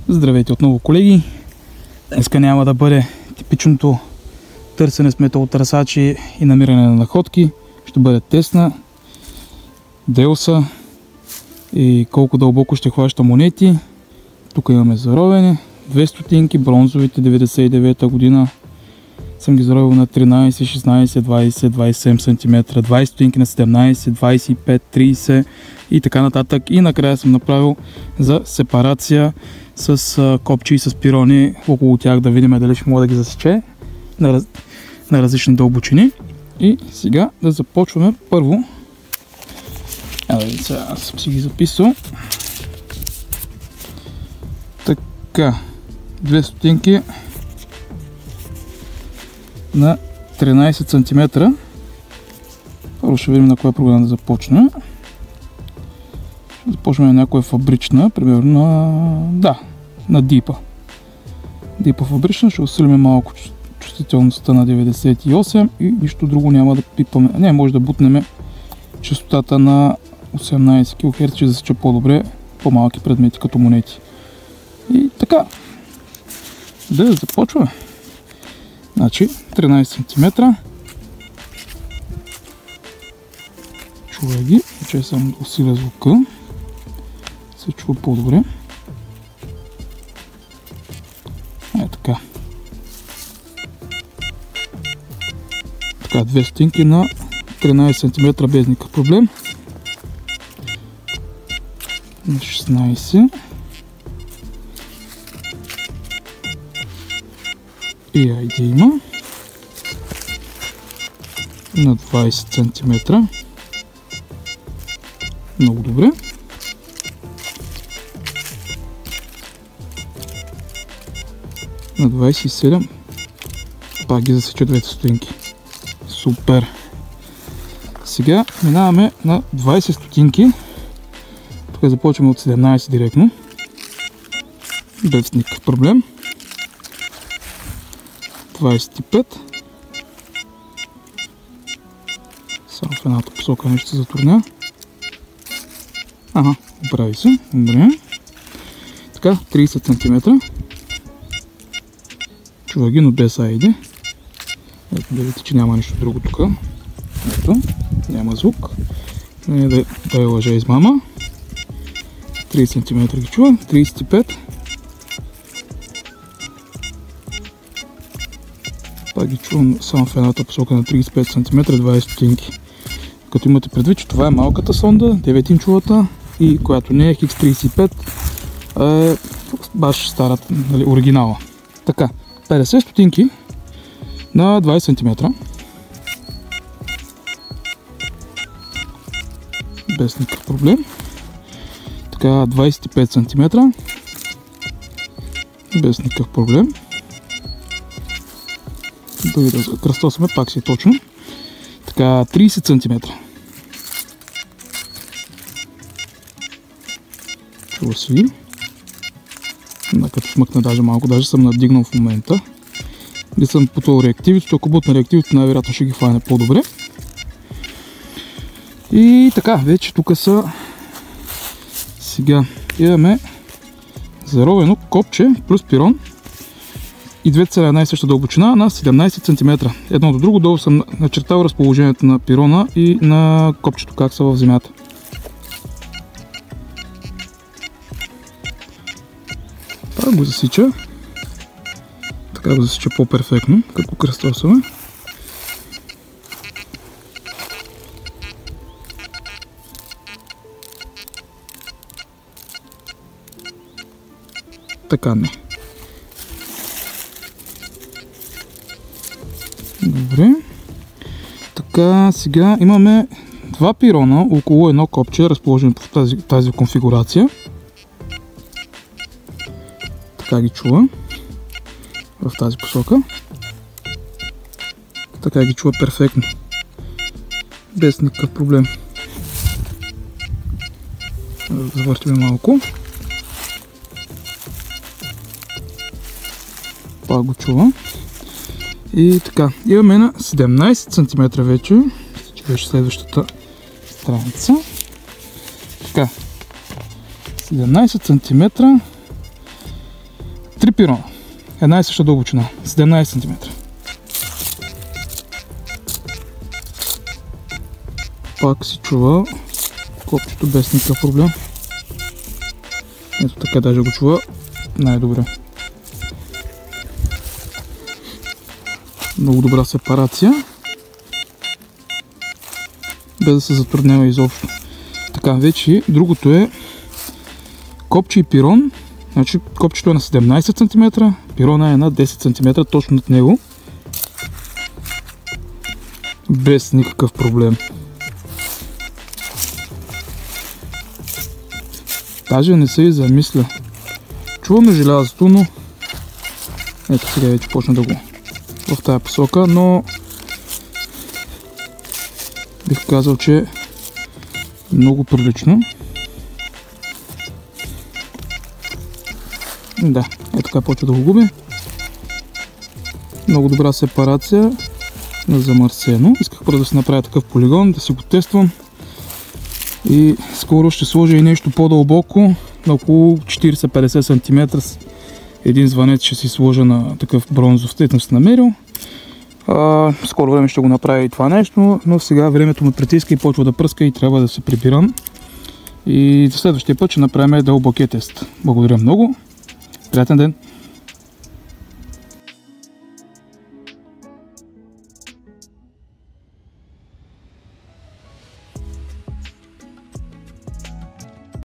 Здравейте отново, колеги! Днеска няма да бъде типичното търсене с металотърсачи и намиране на находки. Ще бъде тесна, делса и колко дълбоко ще хваща монети. Тук имаме заровени 2 стотинки, бронзовите 99-та година. Съм ги заровил на 13, 16, 20, 27 см, 20 стотинки на 17, 25, 30 и така нататък. И накрая съм направил за сепарация с копчи и с пирони около тях, да видим дали ще мога да ги засече на различни дълбочини. И сега да започваме първо. Сега аз съм си ги записал. Така, 2 стотинки на 13 см. Първо ще видим на коя програма да започнем. Ще започнем на някоя фабрична, примерно на дипа. Дипа фабрична, ще усилим малко чувствителността на 98 и нищо друго няма да пипаме. Не, може да бутнем честотата на 18 кГц, ще засече по-добре по-малки предмети като монети. И така, да започваме. Значи 13 см. Чувай ги, че само да усиля звука. Се чува по-добре. Така. Така, 2 стотинки на 13 см без никакъв проблем. На 16. И айде има. На 20 см. Много добре. На 27. Пак ги засече 2 стотинки. Супер! Сега минаваме на 20 стотинки. Тук започваме от 17 директно. Без никакъв проблем. 25. Само в едната посока нещо се затрудня. Ага, оправи се. Добре. Така, 30 см. Чува ги, но без айди. Ето, да видите, че няма нищо друго тук. Ето, няма звук. Не да е лъжа измама. 30 см ги чува. 35. Пак ги чувам само в едната посока на 35 см, 20 стотинки. Като имате предвид, че това е малката сонда, 9-инчовата и която не е X35, е баш старата, нали, оригинала. Така, 50 стотинки на 20 см. Без никакъв проблем. Така, 25 см. Без никакъв проблем. Да кръстосаме, пак си е точно. Така, 30 см. Чува си. Като смъкна даже малко, даже съм надигнал в момента. Не съм потвал реактивите, ако бутна реактивите, най-вероятно ще ги хване по-добре. И така, вече тук са. Сега имаме заровено копче плюс пирон. И двете са на една и съща дълбочина на 17 см. Едно до друго, долу съм начертал разположението на пирона и на копчето, как са в земята. Пак го засича. Така го засича по-перфектно, като кръстосваме. Така не. Добре. Така, сега имаме два пирона около едно копче, разположено в тази конфигурация. Така ги чува в тази посока. Така ги чува перфектно. Без никакъв проблем. Завъртим малко. Пак го чува. И така, имаме на 17 см вече. Че беше следващата страница. Така, 17 см 3 пирона. Една и съща дълбочина. 17 см. Пак си чува копчето без никакъв проблем. Ето така даже го чува най-добре. Много добра сепарация. Без да се затруднява изобщо. Така, вече другото е копче и пирон. Значи копчето е на 17 см, пирона е на 10 см точно над него. Без никакъв проблем. Даже не се и замисля. Чуваме желязото, но ето сега вече почна да го в тая посока, но бих казал, че е много прилично. Да, ето така почва да го губи. Много добра сепарация на замърсено. Исках просто да си направя такъв полигон, да си го тествам. И скоро ще сложа и нещо по-дълбоко, на около 40-50 см. Един звънец ще си сложа на такъв бронзов, тъй съм намерил. Скоро време ще го направя и това нещо, но сега времето ме притиска и почва да пръска и трябва да се прибирам. И за следващия път ще направим дълбокия тест. Благодаря много. Приятен ден!